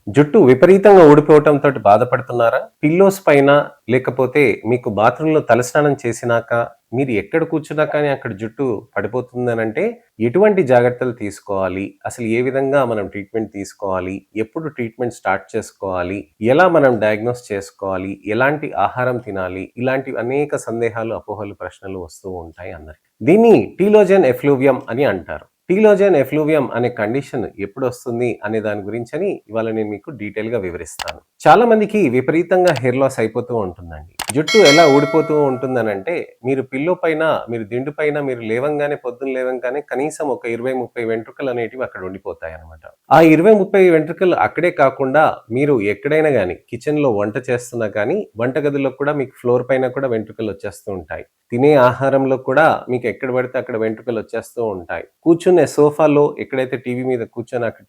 జుట్టు విపరీతంగా ఊడిపోవటంతో బాధపడుతున్నారా? పిల్లోస్ పైన లేకపోతే మీకు బాత్రూంలో తలస్నానం చేసినాక మీరు ఎక్కడ కూర్చున్నా కానీ అక్కడ జుట్టు పడిపోతుందనంటే ఎటువంటి జాగ్రత్తలు తీసుకోవాలి? అసలు ఏ విధంగా మనం ట్రీట్మెంట్ తీసుకోవాలి? ఎప్పుడు ట్రీట్మెంట్ స్టార్ట్ చేసుకోవాలి? ఎలా మనం డయాగ్నోస్ చేసుకోవాలి? ఎలాంటి ఆహారం తినాలి? ఇలాంటి అనేక సందేహాలు, అపోహలు, ప్రశ్నలు వస్తూ ఉంటాయి అందరికి. దీన్ని టీలోజన్ ఎఫ్లూవియం అని అంటారు. టీలోజన్ ఎఫ్లూవియం అనే కండిషన్ ఎప్పుడు వస్తుంది అనే దాని గురించి ఇవాళ నేను మీకు డీటెయిల్ గా వివరిస్తాను. చాలా మందికి విపరీతంగా హెయిర్ లాస్ అయిపోతూ ఉంటుందండి. జుట్టు ఎలా ఊడిపోతూ ఉంటుందనంటే మీరు పిల్లో పైన, మీరు దిండు పైన మీరు లేవంగానే, పొద్దున్న లేవంగానే కనీసం ఒక 20-30 వెంట్రుకలు అనేటివి అక్కడ ఉండిపోతాయి అనమాట. ఆ 20-30 వెంట్రుకలు అక్కడే కాకుండా మీరు ఎక్కడైనా కానీ కిచెన్ లో వంట చేస్తున్నా కానీ వంటగదిలో కూడా మీకు ఫ్లోర్ పైన కూడా వెంట్రుకలు వచ్చేస్తూ ఉంటాయి. తినే ఆహారంలో కూడా మీకు ఎక్కడ పడితే అక్కడ వెంట్రుకలు వచ్చేస్తూ ఉంటాయి. కూర్చునే సోఫాలో ఎక్కడైతే టీవీ మీద కూర్చొని అక్కడ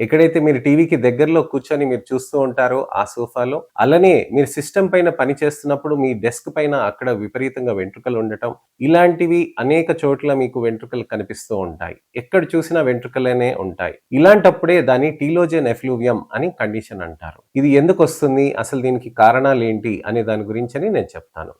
ఎక్కడైతే మీరు టీవీకి దగ్గరలో కూర్చొని మీరు చూస్తూ ఉంటారో ఆ సోఫాలో, అలానే మీరు సిస్టమ్ పైన పని చేస్తున్నప్పుడు మీ డెస్క్ పైన అక్కడ విపరీతంగా వెంట్రుకలు ఉండటం, ఇలాంటివి అనేక చోట్ల మీకు వెంట్రుకలు కనిపిస్తూ ఉంటాయి. ఎక్కడ చూసినా వెంట్రుకలనే ఉంటాయి. ఇలాంటప్పుడే దాన్ని టీలోజన్ ఎఫ్లూవియం అని కండిషన్ అంటారు. ఇది ఎందుకు వస్తుంది, అసలు దీనికి కారణాలు ఏంటి అనే దాని గురించి నేను చెప్తాను.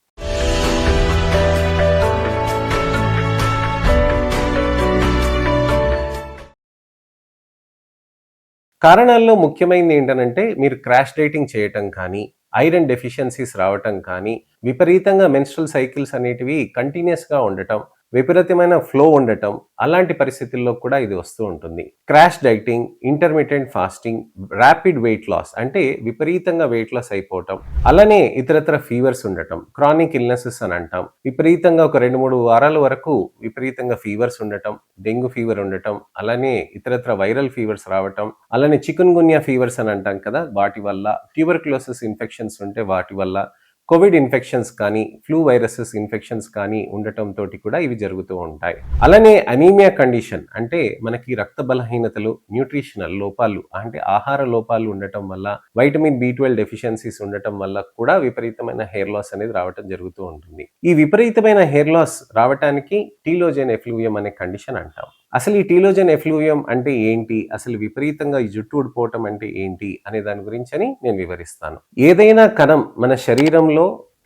కారణాల్లో ముఖ్యమైనది ఏంటనంటే మీరు క్రాష్ డైటింగ్ చేయటం కానీ, ఐరన్ డెఫిషియన్సీస్ రావటం కానీ, విపరీతంగా మెన్స్ట్రల్ సైకిల్స్ అనేటివి కంటిన్యూస్గా ఉండటం, విపరీతమైన ఫ్లో ఉండటం, అలాంటి పరిస్థితుల్లో కూడా ఇది వస్తూ ఉంటుంది. Crash dieting, intermittent fasting, rapid weight loss అంటే విపరీతంగా వెయిట్ లాస్ అయిపోవటం, అలానే ఇతరత్ర ఫీవర్స్ ఉండటం, క్రానిక్ ఇల్నెసెస్ అని అంటాం. విపరీతంగా ఒక 2-3 వారాల వరకు విపరీతంగా ఫీవర్స్ ఉండటం, డెంగ్యూ ఫీవర్ ఉండటం, అలానే ఇతరత్ర వైరల్ ఫీవర్స్ రావటం, అలానే చికున్ గున్యా ఫీవర్స్ అని అంటాం కదా, వాటి వల్ల, ట్యూబర్క్లోసిస్ ఇన్ఫెక్షన్స్ ఉంటే వాటి వల్ల, కోవిడ్ ఇన్ఫెక్షన్స్ కానీ, ఫ్లూ వైరసెస్ ఇన్ఫెక్షన్స్ కానీ ఉండటం తోటి కూడా ఇవి జరుగుతూ ఉంటాయి. అలానే అనీమియా కండిషన్ అంటే మనకి రక్త బలహీనతలు, న్యూట్రిషనల్ లోపాలు అంటే ఆహార లోపాలు ఉండటం వల్ల, వైటమిన్ B12 డెఫిషియన్సీస్ ఉండటం వల్ల కూడా విపరీతమైన హెయిర్ లాస్ అనేది రావటం జరుగుతూ ఉంటుంది. ఈ విపరీతమైన హెయిర్ లాస్ రావటానికి టీలోజన్ ఎఫ్లూవియం అనే కండిషన్ అంటాం. అసలు ఈ టీలోజన్ ఎఫ్లూవియం అంటే ఏంటి, అసలు విపరీతంగా ఈ జుట్టు ఊడిపోవటం అంటే ఏంటి అనే దాని గురించి నేను వివరిస్తాను. ఏదైనా కణం మన శరీరంలో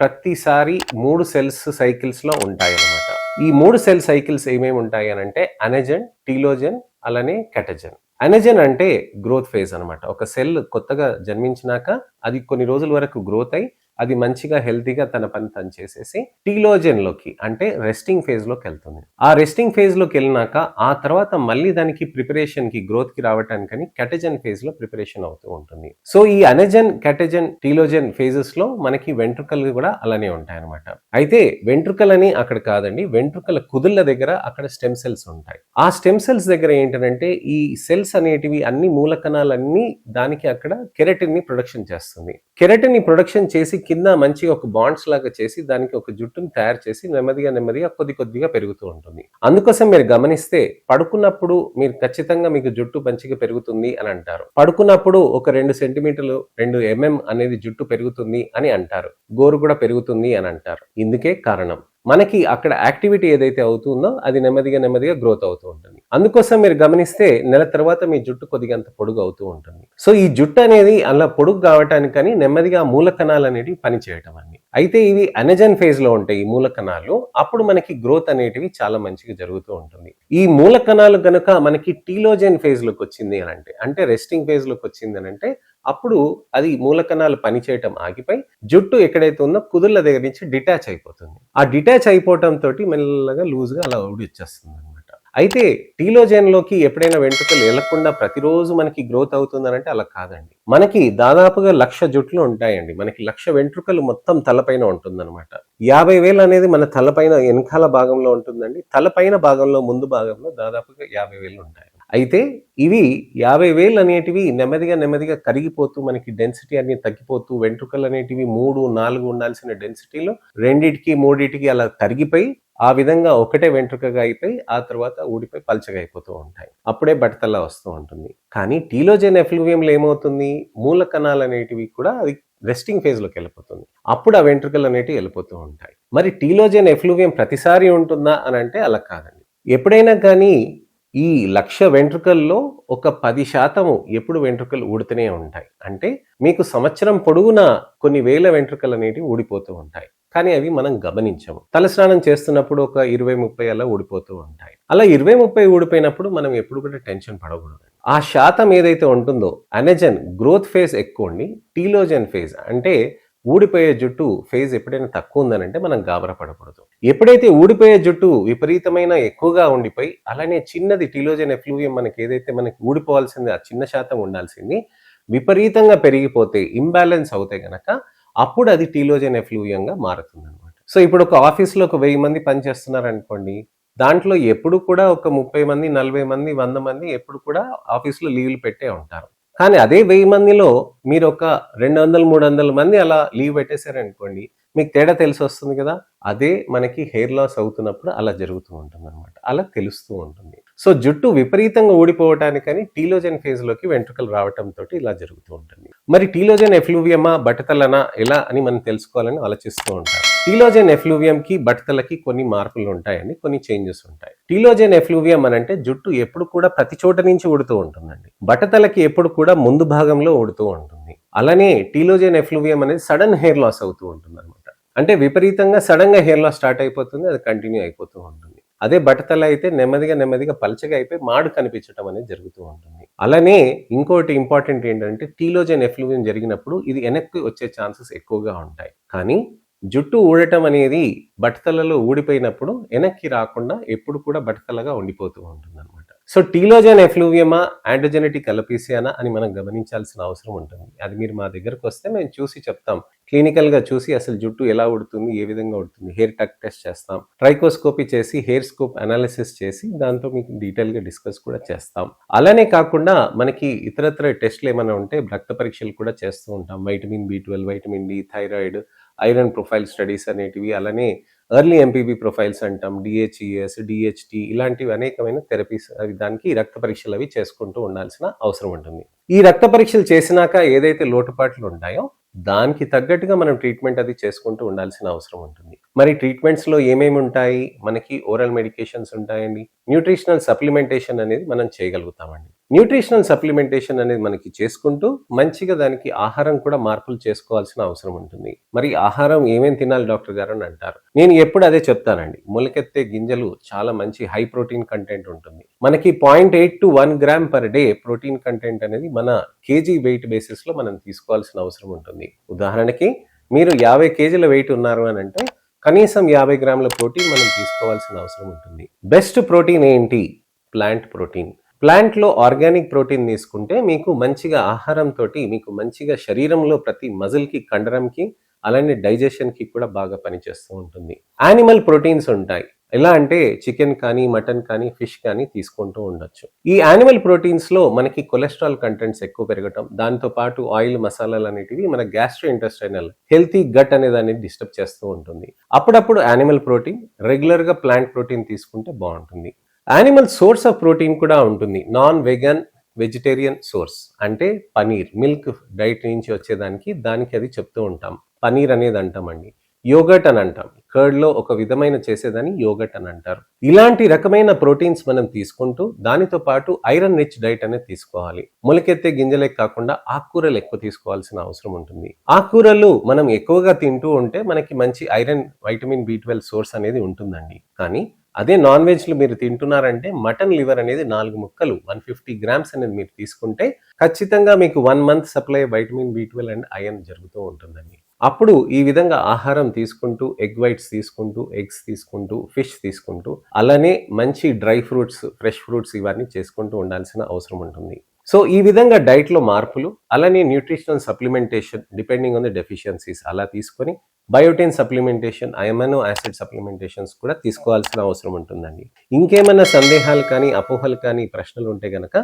ప్రతిసారి 3 సెల్స్ సైకిల్స్ లో ఉంటాయి అన్నమాట. ఈ 3 సెల్ సైకిల్స్ ఏమేమి ఉంటాయి అనంటే అనెజన్, టీలోజన్, అలానే కెటజన్. అనెజన్ అంటే గ్రోత్ ఫేజ్ అనమాట. ఒక సెల్ కొత్తగా జన్మించినాక అది కొన్ని రోజుల వరకు గ్రోత్ అయి అది మంచిగా హెల్తీగా తన పని తను చేసేసి టీలోజన్ లోకి అంటే రెస్టింగ్ ఫేజ్ లోకి వెళ్తుంది. ఆ రెస్టింగ్ ఫేజ్ లోకి వెళ్ళినాక ఆ తర్వాత మళ్ళీ దానికి ప్రిపరేషన్ కి, గ్రోత్ కి రావటానికని కెటజన్ ఫేజ్ లో ప్రిపరేషన్ అవుతూ ఉంటుంది. సో ఈ అనెజన్, కెటజన్, టీలోజన్ ఫేజెస్ లో మనకి వెంట్రుకలు కూడా అలానే ఉంటాయి అనమాట. అయితే వెంట్రుకలని అక్కడ కాదండి, వెంట్రుకల కుదుళ్ళ దగ్గర అక్కడ స్టెమ్ సెల్స్ ఉంటాయి. ఆ స్టెమ్ సెల్స్ దగ్గర ఏంటంటే ఈ సెల్స్ అనేటివి అన్ని మూలకణాలన్నీ దానికి అక్కడ కెరటిన్ ని ప్రొడక్షన్ చేస్తుంది. కెరటిన్ ని ప్రొడక్షన్ చేసి కింద మంచిగా ఒక బాండ్స్ లాగా చేసి దానికి ఒక జుట్టుని తయారు చేసి నెమ్మదిగా కొద్దిగా పెరుగుతూ ఉంటుంది. అందుకోసం మీరు గమనిస్తే పడుకున్నప్పుడు మీరు ఖచ్చితంగా మీకు జుట్టు మంచిగా పెరుగుతుంది అని అంటారు. పడుకున్నప్పుడు ఒక 2 సెంటీమీటర్లు 2 mm అనేది జుట్టు పెరుగుతుంది అని అంటారు. గోరు కూడా పెరుగుతుంది అని అంటారు. ఇందుకే కారణం మనకి అక్కడ యాక్టివిటీ ఏదైతే అవుతుందో అది నెమ్మదిగా గ్రోత్ అవుతూ ఉంటుంది. అందుకోసం మీరు గమనిస్తే నెల తర్వాత మీ జుట్టు కొద్దిగా అంత పొడుగు అవుతూ ఉంటుంది. సో ఈ జుట్టు అనేది అలా పొడుగు కావటానికని నెమ్మదిగా మూల కణాలు అనేటివి పనిచేయటం అన్ని. అయితే ఇవి అనెజన్ ఫేజ్ లో ఉంటాయి ఈ మూల కణాలు. అప్పుడు మనకి గ్రోత్ అనేటివి చాలా మంచిగా జరుగుతూ ఉంటుంది. ఈ మూల కణాలు గనుక మనకి టీలోజన్ ఫేజ్ లోకి వచ్చింది అని అంటే రెస్టింగ్ ఫేజ్ లోకి వచ్చింది అని అంటే అప్పుడు అది మూలకణాలు పనిచేయటం ఆగిపోయి జుట్టు ఎక్కడైతే ఉందో కుదుళ్ళ దగ్గర నుంచి డిటాచ్ అయిపోతుంది. ఆ డిటాచ్ అయిపోవటం తోటి మెల్లగా లూజ్గా అలా ఊడిచ్చేస్తుంది అనమాట. అయితే టీలోజన్ లోకి ఎప్పుడైనా వెంట్రుకలు వెళ్లకుండా ప్రతిరోజు మనకి గ్రోత్ అవుతుందనంటే అలా కాదండి. మనకి దాదాపుగా 1,00,000 జుట్లు ఉంటాయండి. మనకి 1,00,000 వెంట్రుకలు మొత్తం తలపైన ఉంటుందన్నమాట. 50,000 అనేది మన తలపైన వెనకాల భాగంలో ఉంటుందండి. తలపైన భాగంలో ముందు భాగంలో దాదాపుగా 50,000 ఉంటాయి. అయితే ఇవి 50,000 అనేటివి నెమ్మదిగా కరిగిపోతూ మనకి డెన్సిటీ అన్ని తగ్గిపోతూ వెంట్రుకలు అనేటివి 3-4 ఉండాల్సిన డెన్సిటీలో 2-3 అలా కరిగిపోయి ఆ విధంగా ఒకటే వెంట్రుకగా అయిపోయి ఆ తర్వాత ఊడిపోయి పల్చగా అయిపోతూ ఉంటాయి. అప్పుడే బట్టతల్లా వస్తూ ఉంటుంది. కానీ టీలోజన్ ఎఫ్లూవియంలో ఏమవుతుంది, మూల కణాలు అనేటివి కూడా అది రెస్టింగ్ ఫేజ్ లోకి వెళ్ళిపోతుంది. అప్పుడు ఆ వెంట్రుకలు అనేటివి వెళ్ళిపోతూ ఉంటాయి. మరి టీలోజన్ ఎఫ్లూవియం ప్రతిసారి ఉంటుందా అని అంటే అలా కాదండి. ఎప్పుడైనా కానీ ఈ 1,00,000 వెంట్రుకల్లో ఒక 10% ఎప్పుడు వెంట్రుకలు ఊడుతూనే ఉంటాయి. అంటే మీకు సంవత్సరం పొడవునా కొన్ని వేల వెంట్రుకలనేటివి ఊడిపోతూ ఉంటాయి. కానీ అవి మనం గమనించము. తలస్నానం చేస్తున్నప్పుడు ఒక 20, 30 అలా ఊడిపోతూ ఉంటాయి. అలా 20, 30 ఊడిపోయినప్పుడు మనం ఎప్పుడు కూడా టెన్షన్ పడకూడదు. ఆ శాతం ఏదైతే ఉంటుందో అనెజన్ గ్రోత్ ఫేజ్ ఎక్కువండి. టీలోజన్ ఫేజ్ అంటే ఊడిపోయే జుట్టు ఫేజ్ ఎప్పుడైనా తక్కువ ఉందనంటే మనం గాబరా పడకూడదు. ఎప్పుడైతే ఊడిపోయే జుట్టు విపరీతమైన ఎక్కువగా ఉండిపోయి అలానే చిన్నది టీలోజన్ ఎఫ్లూవియం మనకి ఊడిపోవాల్సింది ఆ చిన్న శాతం ఉండాల్సింది విపరీతంగా పెరిగిపోతే ఇంబ్యాలెన్స్ అవుతే గనక అప్పుడు అది టీలోజన్ ఎఫ్లూవియంగా మారుతుందన్నమాట. సో ఇప్పుడు ఒక ఆఫీస్లో ఒక 1000 మంది పనిచేస్తున్నారనుకోండి, దాంట్లో ఎప్పుడు కూడా ఒక 30 మంది, 40 మంది, 100 మంది ఎప్పుడు కూడా ఆఫీస్లో లీవ్లు పెట్టే ఉంటారు. కానీ అదే 1000 మందిలో మీరు ఒక 200, 300 మంది అలా లీవ్ పెట్టేశారనుకోండి, మీకు తేడా తెలిసొస్తుంది కదా! అదే మనకి హెయిర్ లాస్ అవుతున్నప్పుడు అలా జరుగుతూ ఉంటుందన్నమాట. అలా తెలుస్తూ ఉంటుంది. సో జుట్టు విపరీతంగా ఊడిపోవటానికని టీలోజన్ ఫేజ్‌లోకి వెంట్రుకలు రావటంతోటి ఇలా జరుగుతూ ఉంటుంది. మరి టీలోజన్ ఎఫ్లూవియమా, బట్టతలనా ఎలా అని మనం తెలుసుకోవాలని ఆలోచిస్తూ ఉంటారు. టీలోజన్ ఎఫ్లూవియంకి, బట్టతలకి కొన్ని మార్పులు ఉంటాయండి. కొన్ని చేంజెస్ ఉంటాయి. టీలోజన్ ఎఫ్లూవియం అనంటే జుట్టు ఎప్పుడు కూడా ప్రతి చోట నుంచి ఊడుతూ ఉంటుందండి. బట్టతలకి ఎప్పుడు కూడా ముందు భాగంలో ఊడుతూ ఉంటుంది. అలానే టీలోజన్ ఎఫ్లూవియం అనేది సడన్ హెయిర్ లాస్ అవుతూ ఉంటుందన్నమాట. అంటే విపరీతంగా సడన్‌గా హెయిర్ లాస్ స్టార్ట్ అయిపోతుంది. అది కంటిన్యూ అయిపోతూ ఉంటుంది. అదే బట్టతల అయితే నెమ్మదిగా పలచగా అయిపోయి మాడు కనిపించడం అనేది జరుగుతూ ఉంటుంది. అలానే ఇంకోటి ఇంపార్టెంట్ ఏంటంటే టీలోజన్ ఎఫ్లూవియం జరిగినప్పుడు ఇది వెనక్కి వచ్చే ఛాన్సెస్ ఎక్కువగా ఉంటాయి. కానీ జుట్టు ఊడటం అనేది బట్టతలలో ఊడిపోయినప్పుడు వెనక్కి రాకుండా ఎప్పుడు కూడా బట్టతలగా ఉండిపోతూ ఉంటుందన్నమాట. సో టీలోజన్ ఎఫ్లూవియమా, ఆండ్రోజెనెటిక్ అలోపీసియానా అని మనం గమనించాల్సిన అవసరం ఉంటుంది. అది మీరు మా దగ్గరకు వస్తే మేము చూసి చెప్తాం. క్లినికల్‌గా చూసి అసలు జుట్టు ఎలా ఊడుతుంది, ఏ విధంగా ఊడుతుంది, హెయిర్ టక్ టెస్ట్ చేస్తాం. ట్రైకోస్కోపీ చేసి హెయిర్ స్కోప్ అనాలిసిస్ చేసి దాంతో మీకు డీటెయిల్‌గా డిస్కస్ కూడా చేస్తాం. అలానే కాకుండా మనకి ఇతరత్ర టెస్ట్‌లు ఏమైనా ఉంటే రక్త పరీక్షలు కూడా చేస్తూ ఉంటాం. వైటమిన్ బి12, vitamin D, thyroid, iron profile studies అనేటివి, అలానే ఎర్లీ ఎంపీబీ ప్రొఫైల్స్ అంటాం, డిహెచ్ఈఎస్, డిహెచ్టి ఇలాంటివి అనేకమైన థెరపీస్ అవి దానికి రక్త పరీక్షలు అవి చేసుకుంటూ ఉండాల్సిన అవసరం ఉంటుంది. ఈ రక్త పరీక్షలు చేసినాక ఏదైతే లోటుపాట్లు ఉంటాయో దానికి తగ్గట్టుగా మనం ట్రీట్మెంట్ అది చేసుకుంటూ ఉండాల్సిన అవసరం ఉంటుంది. మరి ట్రీట్మెంట్స్‌లో ఏమేమి ఉంటాయి? మనకి ఓరల్ మెడికేషన్స్ ఉంటాయండి. న్యూట్రిషనల్ సప్లిమెంటేషన్ అనేది మనం చేయగలుగుతామండి. న్యూట్రిషనల్ సప్లిమెంటేషన్ అనేది మనకి చేసుకుంటూ మంచిగా దానికి ఆహారం కూడా మార్పులు చేసుకోవాల్సిన అవసరం ఉంటుంది. మరి ఆహారం ఏమేమి తినాలి డాక్టర్ గారు అని అంటారు. నేను ఎప్పుడు అదే చెప్తానండి. మొలకెత్తే గింజలు చాలా మంచి హై ప్రోటీన్ కంటెంట్ ఉంటుంది. మనకి 0.8 to 1 gram per day protein content అనేది మన కేజీ వెయిట్ బేసిస్‌లో మనం తీసుకోవాల్సిన అవసరం ఉంటుంది. ఉదాహరణకి మీరు 50 కేజీల వెయిట్ ఉన్నారు అని అంటే కనీసం 50 గ్రాముల ప్రోటీన్ మనం తీసుకోవాల్సిన అవసరం ఉంటుంది. బెస్ట్ ప్రోటీన్ ఏంటి? Plant protein. ప్లాంట్‌లో ఆర్గానిక్ ప్రోటీన్ తీసుకుంటే మీకు మంచిగా ఆహారంతోటి మీకు మంచిగా శరీరంలో ప్రతి మజిల్‌కి, కండరంకి అలానే డైజెషన్‌కి కూడా బాగా పనిచేస్తూ ఉంటుంది. యానిమల్ ప్రోటీన్స్ ఉంటాయి. ఎలా అంటే చికెన్ కానీ, మటన్ కానీ, ఫిష్ కానీ తీసుకుంటూ ఉండొచ్చు. ఈ యానిమల్ ప్రోటీన్స్‌లో మనకి కొలెస్ట్రాల్ కంటెంట్స్ ఎక్కువ పెరగటం, దాంతో పాటు ఆయిల్, మసాలాలు అనేటివి మన గ్యాస్ట్రో ఇంటెస్టైనల్ హెల్తీ గట్ అనే దాన్ని డిస్టర్బ్ చేస్తూ ఉంటుంది. అప్పుడప్పుడు యానిమల్ ప్రోటీన్, రెగ్యులర్‌గా ప్లాంట్ ప్రోటీన్ తీసుకుంటే బాగుంటుంది. యానిమల్ సోర్స్ ఆఫ్ ప్రోటీన్ కూడా ఉంటుంది. నాన్ వెగన్, వెజిటేరియన్ సోర్స్ అంటే పనీర్, మిల్క్ డైట్ నుంచి వచ్చేదానికి దానికి అది చెప్తూ ఉంటాం. పనీర్ అనేది అంటామండి. యోగట్ అని అంటాం. కర్డ్‌లో ఒక విధమైన చేసేదాన్ని యోగట్ అని అంటారు. ఇలాంటి రకమైన ప్రోటీన్స్ మనం తీసుకుంటూ దానితో పాటు ఐరన్ రిచ్ డైట్ అనేది తీసుకోవాలి. మొలకెత్తే గింజలే కాకుండా ఆకుకూరలు ఎక్కువ తీసుకోవాల్సిన అవసరం ఉంటుంది. ఆకుకూరలు మనం ఎక్కువగా తింటూ ఉంటే మనకి మంచి ఐరన్, వైటమిన్ బి12 సోర్స్ అనేది ఉంటుందండి. కానీ అదే నాన్ వెజ్‌లు మీరు తింటున్నారంటే మటన్ లివర్ అనేది 4 ముక్కలు 150 గ్రామ్స్ అనేది మీరు తీసుకుంటే ఖచ్చితంగా మీకు 1 month supply vitamin B12 and iron జరుగుతూ ఉంటుందండి. అప్పుడు ఈ విధంగా ఆహారం తీసుకుంటూ, ఎగ్ వైట్స్ తీసుకుంటూ, ఎగ్స్ తీసుకుంటూ, ఫిష్ తీసుకుంటూ, అలానే మంచి డ్రై ఫ్రూట్స్, ఫ్రెష్ ఫ్రూట్స్ ఇవన్నీ చేసుకుంటూ ఉండాల్సిన అవసరం ఉంటుంది. సో ఈ విధంగా డైట్‌లో మార్పులు, అలానే nutritional supplementation depending on the deficiencies అలా తీసుకొని biotin supplementation, amino acid supplementations కూడా తీసుకోవాల్సిన అవసరం ఉంటుందండి. ఇంకేమైనా సందేహాలు కానీ, అపోహలు కానీ, ప్రశ్నలు ఉంటే గనక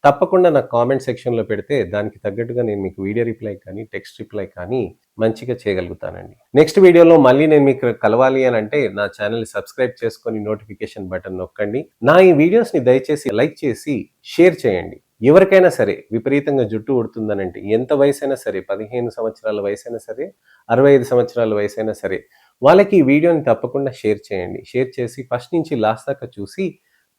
తప్పకుండా నాకు కామెంట్ సెక్షన్‌లో పెడితే దానికి తగ్గట్టుగా నేను మీకు వీడియో రిప్లై కానీ, టెక్స్ట్ రిప్లై కానీ మంచిగా చేయగలుగుతానండి. నెక్స్ట్ వీడియోలో మళ్ళీ నేను మీకు కలవాలి అని అంటే నా ఛానల్‌ని సబ్స్క్రైబ్ చేసుకొని నోటిఫికేషన్ బటన్ నొక్కండి. నా ఈ వీడియోస్‌ని దయచేసి లైక్ చేసి షేర్ చేయండి. ఎవరికైనా సరే విపరీతంగా జుట్టు ఊడుతుందనంటే ఎంత వయసైనా సరే 15 సంవత్సరాల వయసైనా సరే 65 సంవత్సరాల వయసైనా సరే వాళ్ళకి ఈ వీడియోని తప్పకుండా షేర్ చేయండి. షేర్ చేసి ఫస్ట్ నుంచి లాస్ట్ దాకా చూసి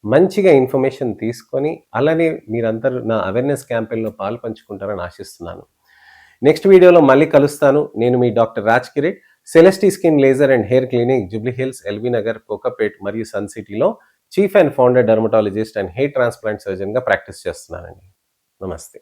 మంచిగా ఇన్ఫర్మేషన్ తీసుకొని అలానే మీరందరూ నా అవేర్నెస్ క్యాంపెయిన్‌లో పాలుపంచుకుంటారని ఆశిస్తున్నాను. నెక్స్ట్ వీడియోలో మళ్ళీ కలుస్తాను. నేను మీ doctor Raj Kireet. Celestee skin laser and hair clinic, Jubilee Hills, LB Nagar, Kokapet మరియు సన్ సిటీలో chief and founder dermatologist and hair transplant సర్జన్‌గా ప్రాక్టీస్ చేస్తున్నానండి. నమస్తే.